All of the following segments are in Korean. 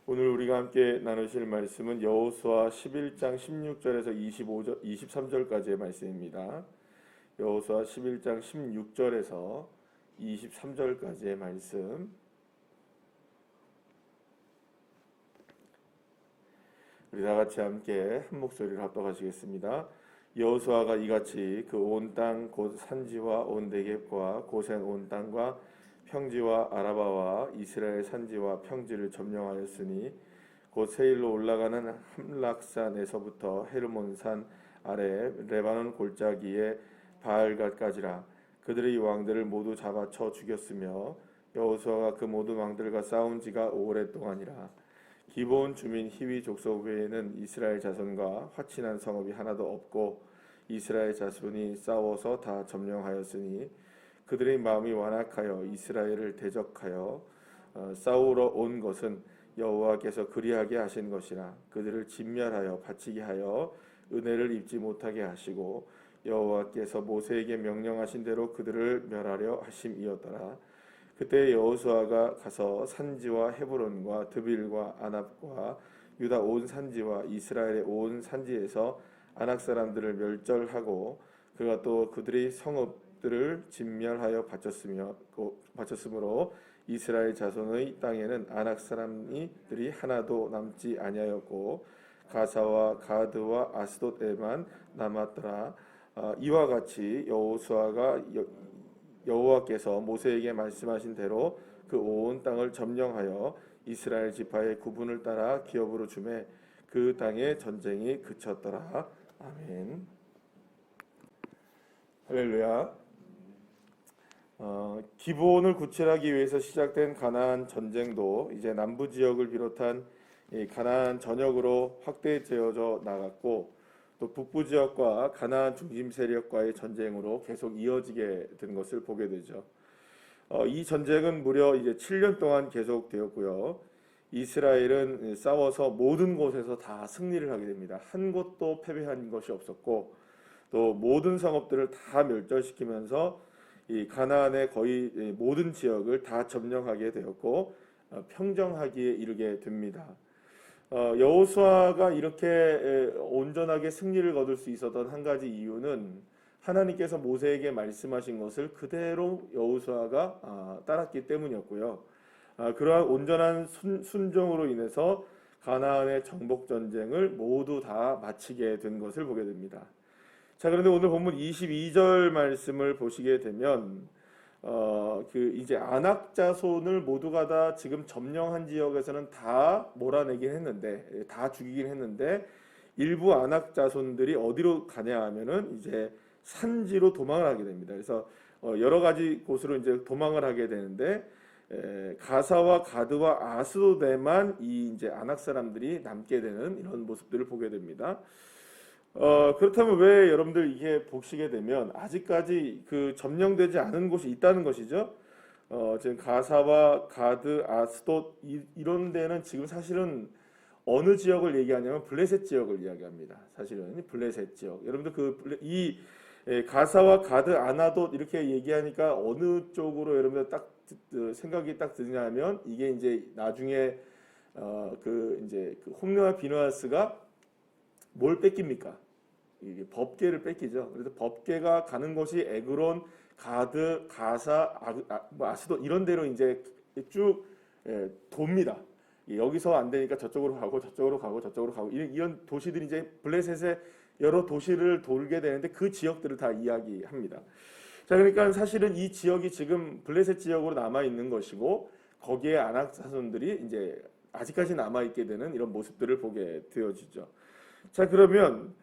오늘 우리가 함께 나누실 말씀은 여호수아 11장 16절에서 23절까지의 말씀입니다. 여호수아 11장 16절에서 23절까지의 말씀. 우리 다 같이 함께 한 목소리를 합독하시겠습니다. 여호수아가 이같이 그 온 땅 곧 산지와 온 네겝과 고센 온 땅과 평지와 아라바와 이스라엘 산지와 평지를 점령하였으니 곧 세일로 올라가는 함락산에서부터 헤르몬산 아래 레바논 골짜기의 바알갓까지라. 그들의 왕들을 모두 잡아쳐 죽였으며 여호수아가 그 모든 왕들과 싸운 지가 오랫동안이라. 기브온 주민 히위 족속 외에는 이스라엘 자손과 화친한 성읍이 하나도 없고 이스라엘 자손이 싸워서 다 점령하였으니 그들의 마음이 완악하여 이스라엘을 대적하여 싸우러 온 것은 여호와께서 그리하게 하신 것이라. 그들을 진멸하여 바치게 하여 은혜를 입지 못하게 하시고 여호와께서 모세에게 명령하신 대로 그들을 멸하려 하심이었더라. 그때 여호수아가 가서 산지와 헤브론과 드빌과 아납과 유다 온 산지와 이스라엘의 온 산지에서 아낙 사람들을 멸절하고 그가 또 그들의 성읍들을 진멸하여 바쳤으므로 이스라엘 자손의 땅에는 아낙 사람들이 하나도 남지 아니하였고 가사와 가드와 아스돗에만 남았더라. 이와 같이 여호와께서 모세에게 말씀하신 대로 그 온 땅을 점령하여 이스라엘 지파의 구분을 따라 기업으로 주매 그 땅에 전쟁이 그쳤더라. 아멘. 할렐루야. 기브온을 구출하기 위해서 시작된 가나안 전쟁도 이제 남부 지역을 비롯한 이 가나안 전역으로 확대되어져 나갔고 또 북부 지역과 가나안 중심 세력과의 전쟁으로 계속 이어지게 된 것을 보게 되죠. 이 전쟁은 무려 이제 7년 동안 계속되었고요. 이스라엘은 싸워서 모든 곳에서 다 승리를 하게 됩니다. 한 곳도 패배한 것이 없었고 또 모든 성읍들을 다 멸절시키면서 이 가나안의 거의 모든 지역을 다 점령하게 되었고 평정하기에 이르게 됩니다. 여호수아가 이렇게 온전하게 승리를 거둘 수 있었던 한 가지 이유는 하나님께서 모세에게 말씀하신 것을 그대로 여호수아가 따랐기 때문이었고요. 그러한 온전한 순종으로 인해서 가나안의 정복 전쟁을 모두 다 마치게 된 것을 보게 됩니다. 자, 그런데 오늘 본문 22절 말씀을 보시게 되면 이제 아낙 자손을 모두가 다 지금 점령한 지역에서는 다 몰아내긴 했는데 다 죽이긴 했는데 일부 아낙 자손들이 어디로 가냐 하면은 이제 산지로 도망을 하게 됩니다. 그래서 여러 가지 곳으로 이제 도망을 하게 되는데 가사와 가드와 아스돗에만 이 이제 아낙 사람들이 남게 되는 이런 모습들을 보게 됩니다. 그렇다면 왜 여러분들 이게 보시게 되면 아직까지 그 점령되지 않은 곳이 있다는 것이죠. 지금 가사와 가드, 아스돗 이런 데는 지금 사실은 어느 지역을 얘기하냐면 블레셋 지역을 이야기합니다. 사실은 블레셋 지역. 여러분들 이 가사와 가드, 아나돗 이렇게 얘기하니까 어느 쪽으로 여러분들 딱 생각이 딱 드냐면 이게 이제 나중에 이제 홈리와 비느하스가 뭘 뺏깁니까? 이게 법궤를 뺏기죠. 그래서 법궤가 가는 곳이 에그론, 가드, 가사, 아스돗 이런 데로 이제 쭉 돕니다. 여기서 안 되니까 저쪽으로 가고 저쪽으로 가고 저쪽으로 가고 이런 도시들이 이제 블레셋의 여러 도시를 돌게 되는데 그 지역들을 다 이야기합니다. 자, 그러니까 사실은 이 지역이 지금 블레셋 지역으로 남아 있는 것이고 거기에 아낙 자손들이 이제 아직까지 남아 있게 되는 이런 모습들을 보게 되어지죠. 자, 그러면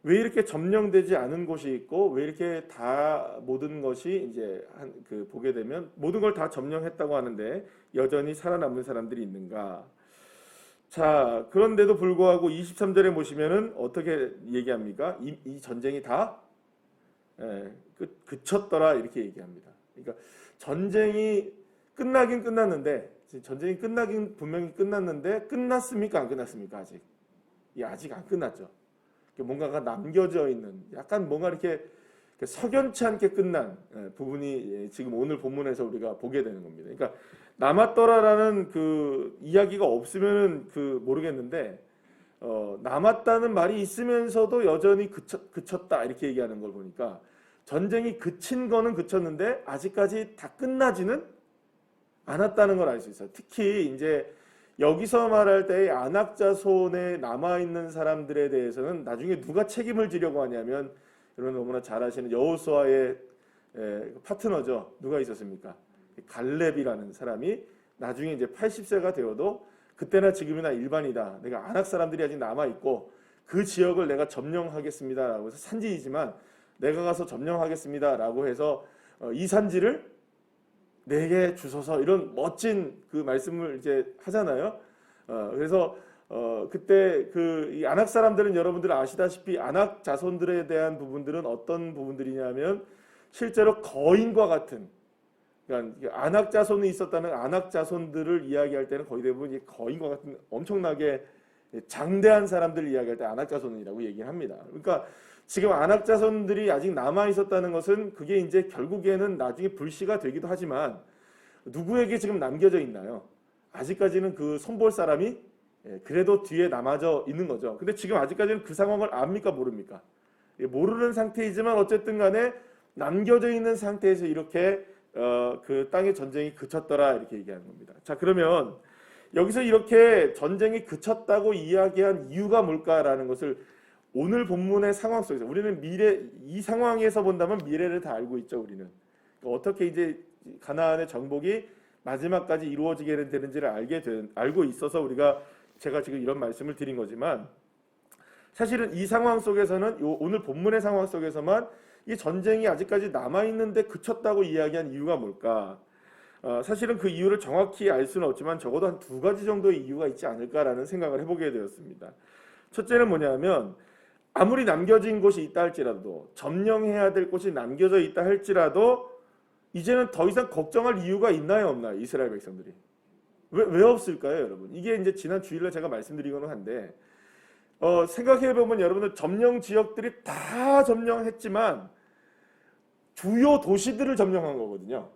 왜 이렇게 점령되지 않은 곳이 있고 왜 이렇게 다 모든 것이 이제 보게 되면 모든 걸 다 점령했다고 하는데 여전히 살아남은 사람들이 있는가? 자, 그런데도 불구하고 23절에 보시면은 어떻게 얘기합니까? 이 전쟁이 다 그쳤더라 이렇게 얘기합니다. 그러니까 전쟁이 끝나긴 끝났는데 전쟁이 끝나긴 분명히 끝났는데 끝났습니까? 안 끝났습니까? 아직 안 끝났죠. 뭔가가 남겨져 있는 약간 뭔가 이렇게 석연치 않게 끝난 부분이 지금 오늘 본문에서 우리가 보게 되는 겁니다. 그러니까 남았더라라는 그 이야기가 없으면은 모르겠는데 남았다는 말이 있으면서도 여전히 그쳤다 이렇게 얘기하는 걸 보니까 전쟁이 그친 거는 그쳤는데 아직까지 다 끝나지는 않았다는 걸 알 수 있어요. 특히 이제 여기서 말할 때 안악자손에 남아 있는 사람들에 대해서는 나중에 누가 책임을 지려고 하냐면 여러분 너무나 잘 아시는 여호수아의 파트너죠. 누가 있었습니까? 갈렙이라는 사람이 나중에 이제 80세가 되어도 그때나 지금이나 일반이다. 내가 안악 사람들이 아직 남아 있고 그 지역을 내가 점령하겠습니다라고 해서 산지이지만 내가 가서 점령하겠습니다라고 해서 이 산지를 내게 주소서 이런 멋진 그 말씀을 이제 하잖아요. 그래서 그때 이 안악 사람들은 여러분들 아시다시피 안악 자손들에 대한 부분들은 어떤 부분들이냐면 실제로 거인과 같은 그러니까 안악 자손이 있었다는 안악 자손들을 이야기할 때는 거의 대부분 거인과 같은 엄청나게 장대한 사람들을 이야기할 때 안악 자손이라고 얘기를 합니다. 그러니까 지금 안악 자손들이 아직 남아 있었다는 것은 그게 이제 결국에는 나중에 불씨가 되기도 하지만 누구에게 지금 남겨져 있나요? 아직까지는 그 손볼 사람이 그래도 뒤에 남아져 있는 거죠. 근데 지금 아직까지는 그 상황을 압니까 모릅니까? 모르는 상태이지만 어쨌든 간에 남겨져 있는 상태에서 이렇게 그 땅의 전쟁이 그쳤더라 이렇게 얘기하는 겁니다. 자, 그러면 여기서 이렇게 전쟁이 그쳤다고 이야기한 이유가 뭘까라는 것을 오늘 본문의 상황 속에서 우리는 이 상황에서 본다면 미래를 다 알고 있죠. 우리는 어떻게 이제 가나안의 정복이 마지막까지 이루어지게 되는지를 알고 있어서 제가 지금 이런 말씀을 드린 거지만 사실은 이 상황 속에서는 오늘 본문의 상황 속에서만 이 전쟁이 아직까지 남아있는데 그쳤다고 이야기한 이유가 뭘까? 사실은 그 이유를 정확히 알 수는 없지만 적어도 한 두 가지 정도의 이유가 있지 않을까라는 생각을 해보게 되었습니다. 첫째는 뭐냐면 아무리 남겨진 곳이 있다 할지라도 점령해야 될 곳이 남겨져 있다 할지라도 이제는 더 이상 걱정할 이유가 있나요 없나요? 이스라엘 백성들이. 왜 없을까요 여러분? 이게 이제 지난 주일날 제가 말씀드리고는 한데 생각해보면 여러분들 점령 지역들이 다 점령했지만 주요 도시들을 점령한 거거든요.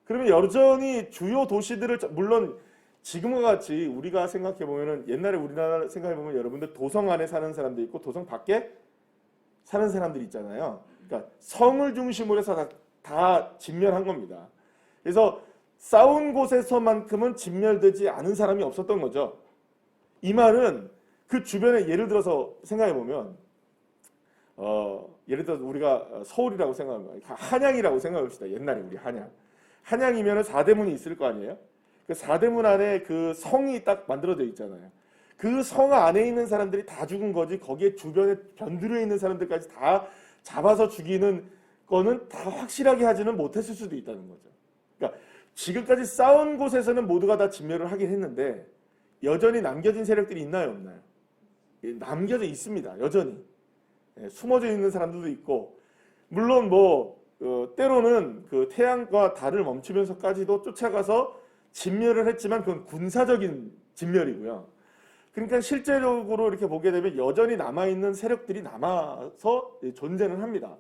그러면 여전히 주요 도시들을 물론 지금과 같이 우리가 생각해보면 옛날에 우리나라 생각해보면 여러분들 도성 안에 사는 사람도 있고 도성 밖에 사는 사람들이 있잖아요. 그러니까 성을 중심으로 해서 다 진멸한 겁니다. 그래서 싸운 곳에서만큼은 진멸되지 않은 사람이 없었던 거죠. 이 말은 그 주변에 예를 들어서 생각해보면 예를 들어서 우리가 서울이라고 생각하면 한양이라고 생각합시다. 옛날에 우리 한양이면 4대문이 있을 거 아니에요? 그 4대문 안에 그 성이 딱 만들어져 있잖아요. 그 성 안에 있는 사람들이 다 죽은 거지 거기에 주변에 변두리에 있는 사람들까지 다 잡아서 죽이는 거는 다 확실하게 하지는 못했을 수도 있다는 거죠. 그러니까 지금까지 싸운 곳에서는 모두가 다 진멸을 하긴 했는데 여전히 남겨진 세력들이 있나요 없나요? 남겨져 있습니다. 여전히 숨어져 있는 사람들도 있고 물론 때로는 그 태양과 달을 멈추면서까지도 쫓아가서 진멸을 했지만 그건 군사적인 진멸이고요. 그러니까 실제적으로 이렇게 보게 되면 여전히 남아있는 세력들이 남아서 존재는 합니다.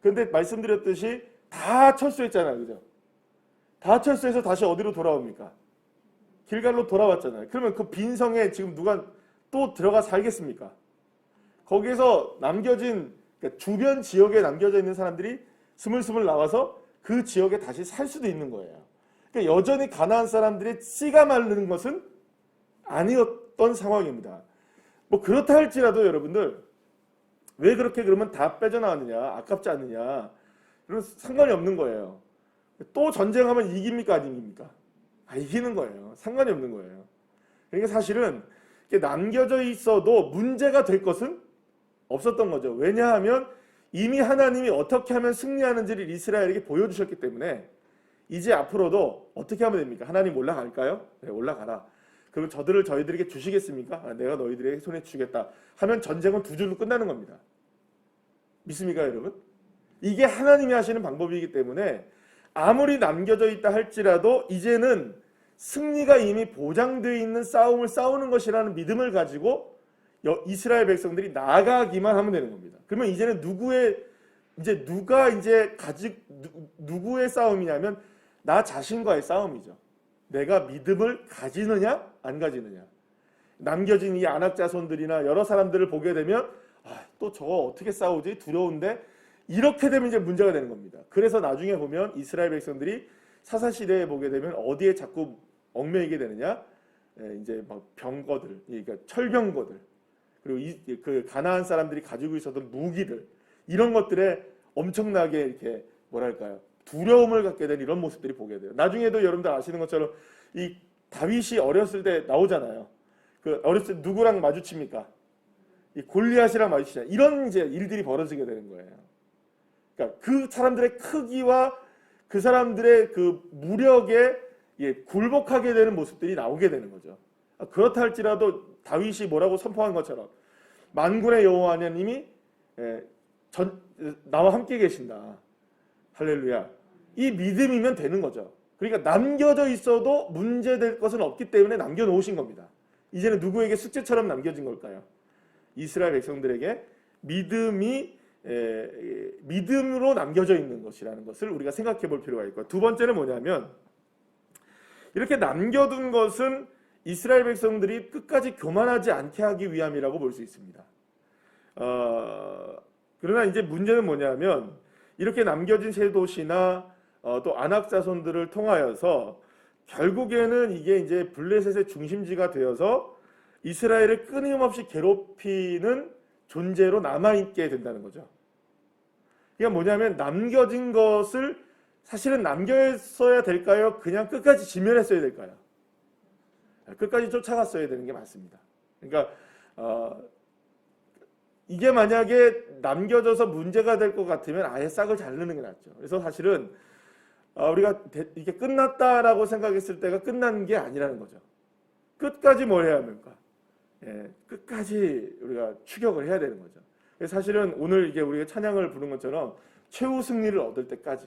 그런데 말씀드렸듯이 다 철수했잖아요. 그죠? 다 철수해서 다시 어디로 돌아옵니까? 길갈로 돌아왔잖아요. 그러면 그 빈성에 지금 누가 또 들어가 살겠습니까? 거기에서 남겨진 그러니까 주변 지역에 남겨져 있는 사람들이 스물스물 나와서 그 지역에 다시 살 수도 있는 거예요. 그러니까 여전히 가나안 사람들이 씨가 마르는 것은 아니었던 상황입니다. 그렇다 할지라도 여러분들 왜 그렇게 그러면 다 빼져나왔느냐 아깝지 않느냐 그런 상관이 없는 거예요. 또 전쟁하면 이깁니까 안 이깁니까? 이기는 거예요. 상관이 없는 거예요. 그러니까 사실은 남겨져 있어도 문제가 될 것은 없었던 거죠. 왜냐하면 이미 하나님이 어떻게 하면 승리하는지를 이스라엘에게 보여주셨기 때문에 이제 앞으로도 어떻게 하면 됩니까? 하나님 올라갈까요? 네, 올라가라. 그럼 저희들에게 주시겠습니까? 내가 너희들에게 손에 주겠다 하면 전쟁은 두 줄로 끝나는 겁니다. 믿습니까 여러분? 이게 하나님이 하시는 방법이기 때문에 아무리 남겨져 있다 할지라도 이제는 승리가 이미 보장되어 있는 싸움을 싸우는 것이라는 믿음을 가지고 이스라엘 백성들이 나아가기만 하면 되는 겁니다. 그러면 이제는 누구의 싸움이냐면 나 자신과의 싸움이죠. 내가 믿음을 가지느냐 안 가지느냐. 남겨진 이 아낙 자손들이나 여러 사람들을 보게 되면 또 저거 어떻게 싸우지? 두려운데 이렇게 되면 이제 문제가 되는 겁니다. 그래서 나중에 보면 이스라엘 백성들이 사사 시대에 보게 되면 어디에 자꾸 얽매이게 되느냐? 이제 막 병거들, 그러니까 철병거들, 그리고 그 가나안 사람들이 가지고 있었던 무기들 이런 것들에 엄청나게 이렇게 뭐랄까요? 두려움을 갖게 된 이런 모습들이 보게 돼요. 나중에도 여러분들 아시는 것처럼 이 다윗이 어렸을 때 나오잖아요. 그 어렸을 때 누구랑 마주칩니까? 이 골리앗이랑 마주치잖아요. 이런 이제 일들이 벌어지게 되는 거예요. 그러니까 그 사람들의 크기와 그 사람들의 그 무력에 굴복하게 되는 모습들이 나오게 되는 거죠. 그렇다 할지라도 다윗이 뭐라고 선포한 것처럼 만군의 여호와 하나님이 나와 함께 계신다. 할렐루야. 이 믿음이면 되는 거죠. 그러니까 남겨져 있어도 문제될 것은 없기 때문에 남겨놓으신 겁니다. 이제는 누구에게 숙제처럼 남겨진 걸까요? 이스라엘 백성들에게 믿음으로 남겨져 있는 것이라는 것을 우리가 생각해 볼 필요가 있고, 두 번째는 뭐냐면 이렇게 남겨둔 것은 이스라엘 백성들이 끝까지 교만하지 않게 하기 위함이라고 볼 수 있습니다. 그러나 이제 문제는 뭐냐면 이렇게 남겨진 세 도시나 또 아낙 자손들을 통하여서 결국에는 이게 이제 블레셋의 중심지가 되어서 이스라엘을 끊임없이 괴롭히는 존재로 남아있게 된다는 거죠. 그러니까 뭐냐면 남겨진 것을 사실은 남겼어야 될까요? 그냥 끝까지 지면했어야 될까요? 끝까지 쫓아갔어야 되는 게 맞습니다. 그러니까 이게 만약에 남겨져서 문제가 될 것 같으면 아예 싹을 자르는 게 낫죠. 그래서 사실은 우리가 이게 끝났다라고 생각했을 때가 끝난 게 아니라는 거죠. 끝까지 뭘 해야 합니까? 끝까지 우리가 추격을 해야 되는 거죠. 사실은 오늘 이게 우리가 찬양을 부른 것처럼 최후 승리를 얻을 때까지,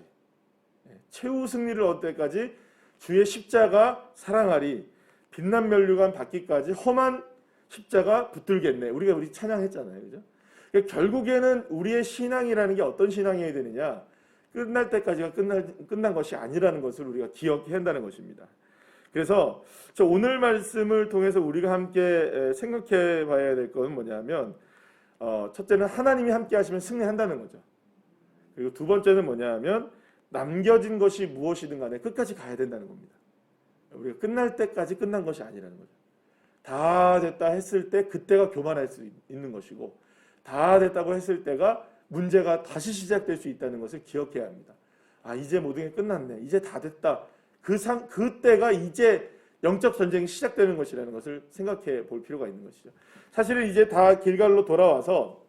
최후 승리를 얻을 때까지 주의 십자가 사랑하리, 빛난 면류관 받기까지 험한 십자가 붙들겠네. 우리 찬양했잖아요, 그죠? 그러니까 결국에는 우리의 신앙이라는 게 어떤 신앙이어야 되느냐? 끝날 때까지가 끝난 것이 아니라는 것을 우리가 기억해야 한다는 것입니다. 그래서 저 오늘 말씀을 통해서 우리가 함께 생각해 봐야 될 것은 뭐냐면 첫째는 하나님이 함께 하시면 승리한다는 거죠. 그리고 두 번째는 뭐냐면 남겨진 것이 무엇이든 간에 끝까지 가야 된다는 겁니다. 우리가 끝날 때까지 끝난 것이 아니라는 거죠. 다 됐다 했을 때 그때가 교만할 수 있는 것이고, 다 됐다고 했을 때가 문제가 다시 시작될 수 있다는 것을 기억해야 합니다. 이제 모든 게 끝났네. 이제 다 됐다. 그때가 이제 영적 전쟁이 시작되는 것이라는 것을 생각해 볼 필요가 있는 것이죠. 사실은 이제 다 길갈로 돌아와서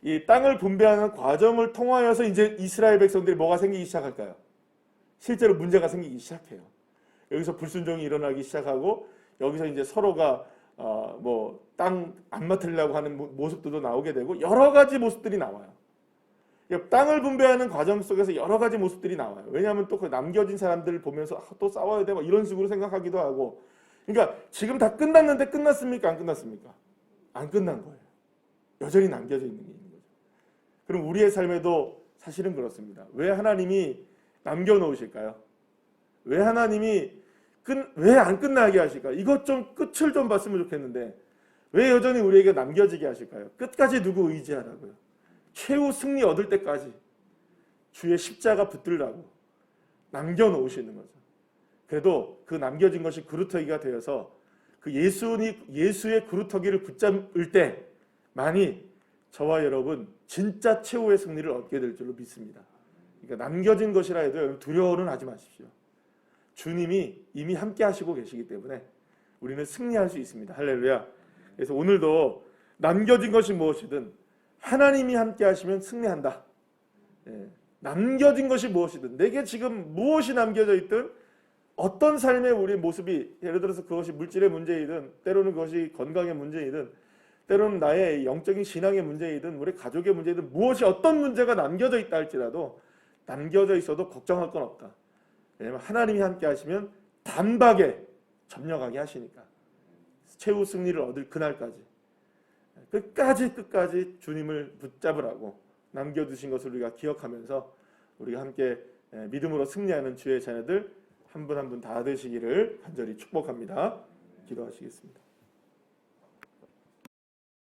이 땅을 분배하는 과정을 통하여서 이제 이스라엘 백성들이 뭐가 생기기 시작할까요? 실제로 문제가 생기기 시작해요. 여기서 불순종이 일어나기 시작하고, 여기서 이제 서로가 땅 안 맡으려고 하는 모습들도 나오게 되고, 여러 가지 모습들이 나와요. 땅을 분배하는 과정 속에서 여러 가지 모습들이 나와요. 왜냐하면 또 그 남겨진 사람들을 보면서 또 싸워야 돼, 이런 식으로 생각하기도 하고. 그러니까 지금 다 끝났는데 끝났습니까? 안 끝났습니까? 안 끝난 거예요. 여전히 남겨져 있는 게 있는 거죠. 그럼 우리의 삶에도 사실은 그렇습니다. 왜 하나님이 남겨놓으실까요? 왜 하나님이 왜 안 끝나게 하실까요? 이것 좀 끝을 좀 봤으면 좋겠는데 왜 여전히 우리에게 남겨지게 하실까요? 끝까지 누구 의지하라고요? 최후 승리 얻을 때까지 주의 십자가 붙들라고 남겨놓으시는 거죠. 그래도 그 남겨진 것이 그루터기가 되어서 그 예수의 그루터기를 붙잡을 때만이 저와 여러분 진짜 최후의 승리를 얻게 될 줄로 믿습니다. 그러니까 남겨진 것이라 해도 두려워는 하지 마십시오. 주님이 이미 함께 하시고 계시기 때문에 우리는 승리할 수 있습니다. 할렐루야. 그래서 오늘도 남겨진 것이 무엇이든 하나님이 함께 하시면 승리한다. 남겨진 것이 무엇이든, 내게 지금 무엇이 남겨져 있든, 어떤 삶의 우리 모습이, 예를 들어서 그것이 물질의 문제이든, 때로는 그것이 건강의 문제이든, 때로는 나의 영적인 신앙의 문제이든, 우리 가족의 문제이든, 무엇이 어떤 문제가 남겨져 있다 할지라도 남겨져 있어도 걱정할 건 없다. 왜냐하면 하나님이 함께 하시면 단박에 점령하게 하시니까. 최후 승리를 얻을 그날까지 끝까지 주님을 붙잡으라고 남겨두신 것을 우리가 기억하면서 우리가 함께 믿음으로 승리하는 주의 자녀들 한 분 한 분 다 되시기를 간절히 축복합니다. 기도하시겠습니다.